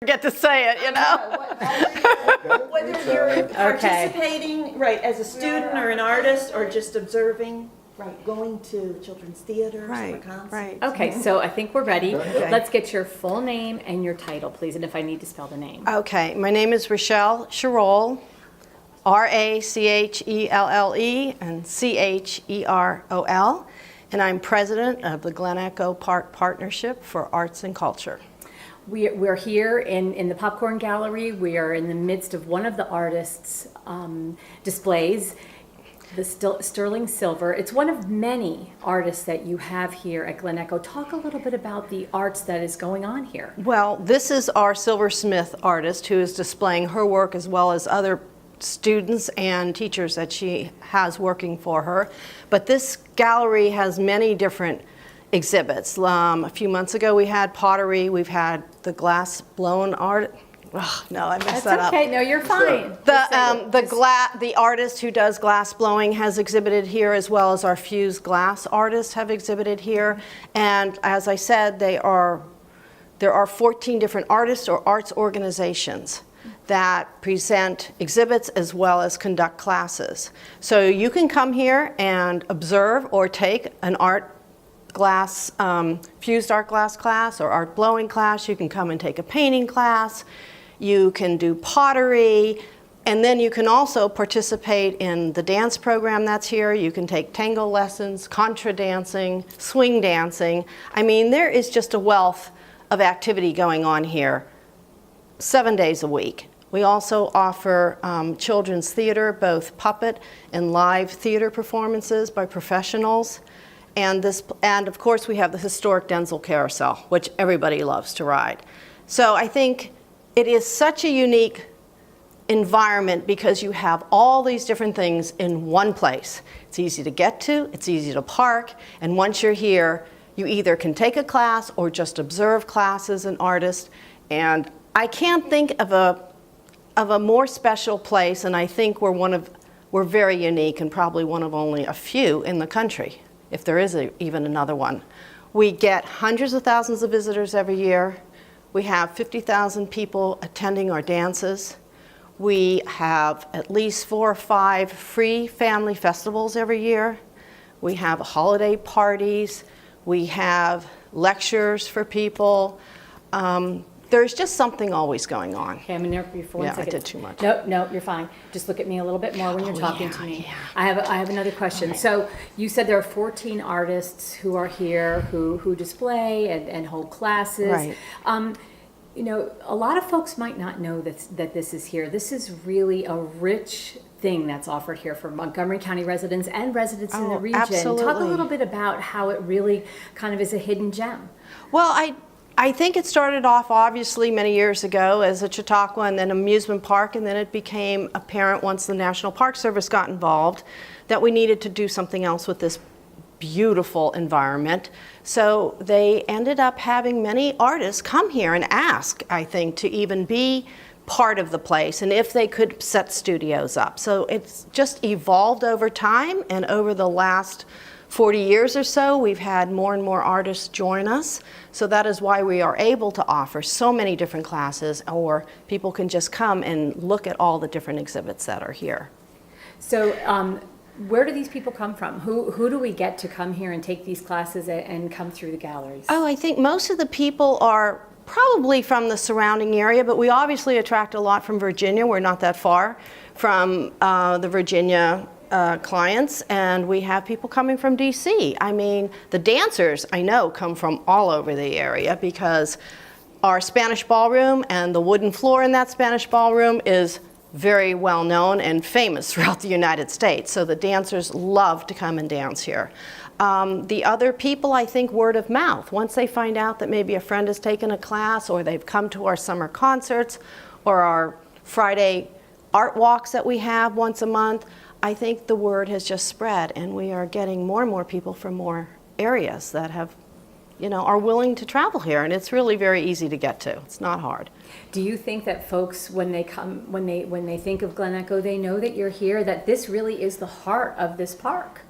get to say it, you know? Whether you're participating, right, as a student or an artist, or just observing, right, going to children's theaters or concerts. Right. Okay, so I think we're ready. Let's get your full name and your title, please, and if I need to spell the name. Okay, my name is Rachelle Cherol, Rachelle and Cherol, and I'm president of the Glen Echo Park Partnership for Arts and Culture. We're here in the Popcorn Gallery. We are in the midst of one of the artists' displays, the Sterling Silver. It's one of many artists that you have here at Glen Echo. Talk a little bit about the arts that is going on here. Well, this is our silversmith artist who is displaying her work as well as other students and teachers that she has working for her. But this gallery has many different exhibits. A few months ago we had pottery, we've had the glass blown art. Oh, no, I messed that up. That's okay, no, you're fine. The artist who does glass blowing has exhibited here, as well as our fused glass artists have exhibited here. And as I said, there are 14 different artists or arts organizations that present exhibits as well as conduct classes. So you can come here and observe or take an fused art glass class or art blowing class. You can come and take a painting class. You can do pottery, and then you can also participate in the dance program that's here. You can take tango lessons, contra dancing, swing dancing. I mean, there is just a wealth of activity going on here 7 days a week. We also offer children's theater, both puppet and live theater performances by professionals. And of course we have the historic Denzel Carousel, which everybody loves to ride. So I think it is such a unique environment because you have all these different things in one place. It's easy to get to, it's easy to park, and once you're here, you either can take a class or just observe classes and artists. And I can't think of a more special place, and I think we're very unique and probably one of only a few in the country, if there is even another one. We get hundreds of thousands of visitors every year. We have 50,000 people attending our dances. We have at least 4 or 5 free family festivals every year. We have holiday parties. We have lectures for people. There's just something always going on. Okay, I'm in there for you for 1 second. I did too much. No, you're fine. Just look at me a little bit more when you're talking to me. Yeah. I have another question. Right. So you said there are 14 artists who are here who display and hold classes. Right. You know, a lot of folks might not know that this is here. This is really a rich thing that's offered here for Montgomery County residents and residents in the region. Absolutely. Talk a little bit about how it really kind of is a hidden gem. Well, I think it started off obviously many years ago as a Chautauqua and then amusement park, and then it became apparent once the National Park Service got involved that we needed to do something else with this beautiful environment. So they ended up having many artists come here and ask, I think, to even be part of the place and if they could set studios up. So it's just evolved over time, and over the last 40 years or so, we've had more and more artists join us. So that is why we are able to offer so many different classes, or people can just come and look at all the different exhibits that are here. So where do these people come from? Who do we get to come here and take these classes and come through the galleries? Oh, I think most of the people are probably from the surrounding area, but we obviously attract a lot from Virginia. We're not that far from the Virginia clients, and we have people coming from DC. I mean, the dancers I know come from all over the area because our Spanish ballroom and the wooden floor in that Spanish ballroom is very well known and famous throughout the United States. So the dancers love to come and dance here. The other people, I think, word of mouth. Once they find out that maybe a friend has taken a class, or they've come to our summer concerts or our Friday art walks that we have once a month, I think the word has just spread, and we are getting more and more people from more areas that are willing to travel here, and it's really very easy to get to. It's not hard. Do you think that folks, when they come, when they think of Glen Echo, they know that you're here, that this really is the heart of this park?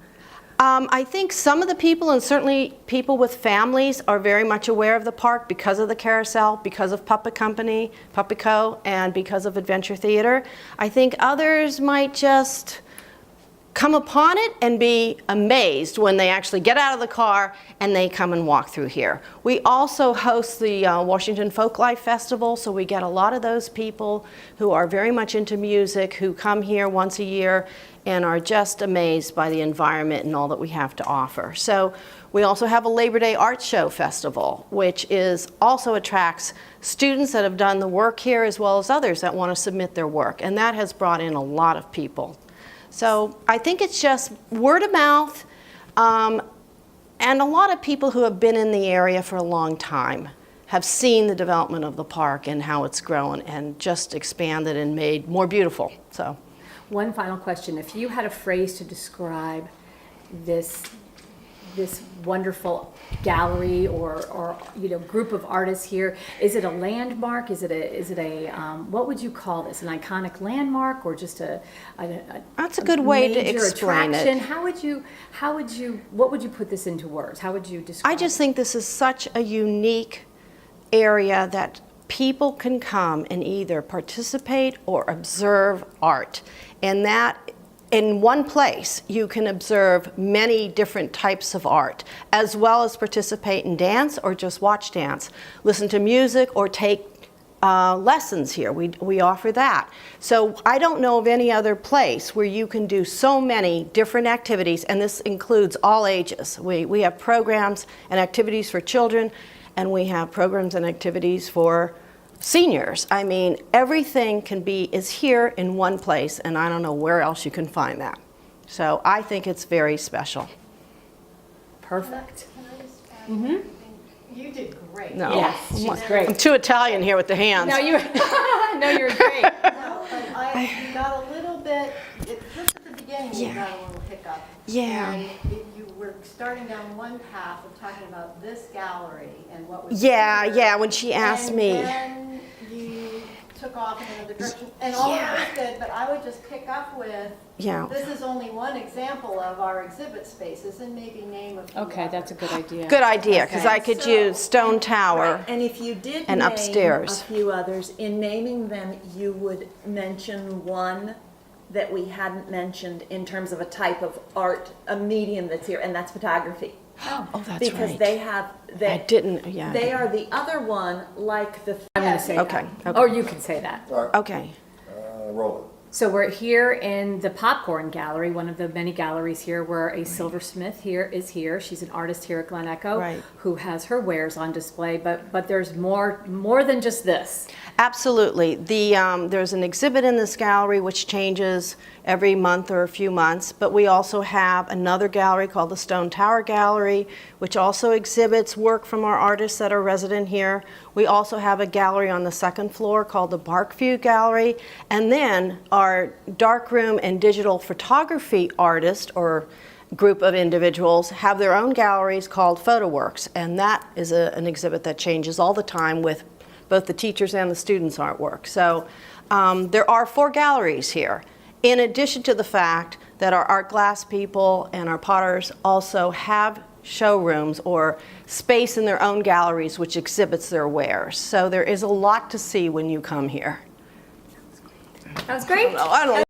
I think some of the people, and certainly people with families, are very much aware of the park because of the carousel, because of Puppet Company, Puppet Co., and because of Adventure Theater. I think others might just come upon it and be amazed when they actually get out of the car and they come and walk through here. We also host the Washington Folklife Festival, so we get a lot of those people who are very much into music, who come here once a year and are just amazed by the environment and all that we have to offer. So we also have a Labor Day Art Show Festival, which also attracts students that have done the work here as well as others that want to submit their work, and that has brought in a lot of people. So I think it's just word of mouth, and a lot of people who have been in the area for a long time have seen the development of the park and how it's grown and just expanded and made more beautiful. So, One final question. If you had a phrase to describe this wonderful gallery or group of artists here, is it a landmark? Is it a what would you call this? An iconic landmark or just that's a good way to major explain attraction? it. What would you put this into words? How would you describe I just it? think this is such a unique area that people can come and either participate or observe art. And that in one place, you can observe many different types of art, as well as participate in dance or just watch dance, listen to music or take lessons here. We offer that. So I don't know of any other place where you can do so many different activities, and this includes all ages. We have programs and activities for children, and we have programs and activities for seniors. I mean, everything is here in one place, and I don't know where else you can find that. So I think it's very special. Perfect. Can I just add something? You did great. No. Yes, she's great. I'm too Italian here with the hands. No, you're great. No, but you got a little bit, just at the beginning, you got a little hiccup. Yeah. And you were starting down one path of talking about this gallery and what was Yeah, here. when she asked And me. then you took off in another direction. And all of that was good, but I would just pick up with, Yeah. this is only one example of our exhibit spaces and maybe name a few Okay, that's a others. good idea. Good idea, because Okay. I could use Stone Tower. Right, and if you did and name upstairs. a few others, in naming them, you would mention one that we hadn't mentioned in terms of a type of art, a medium that's here, and that's photography. Oh, that's Because right. they have, I didn't, yeah. they are the other one, like the. I'm going to say Okay, that. okay. Or you can say that. Okay. Roll So we're here in the Popcorn Gallery, one of the many galleries here where a silversmith is here. She's an artist here at Glen Echo Right. who has her wares on display, but there's more than just this. Absolutely. There's an exhibit in this gallery which changes every month or a few months, but we also have another gallery called the Stone Tower Gallery, which also exhibits work from our artists that are resident here. We also have a gallery on the second floor called the Barkview Gallery, and then our darkroom and digital photography artist or group of individuals have their own galleries called PhotoWorks, and that is an exhibit that changes all the time with both the teachers and the students' artwork. So there are 4 galleries here, in addition to the fact that our art glass people and our potters also have showrooms or space in their own galleries which exhibits their wares. So there is a lot to see when you come here. That was great. I don't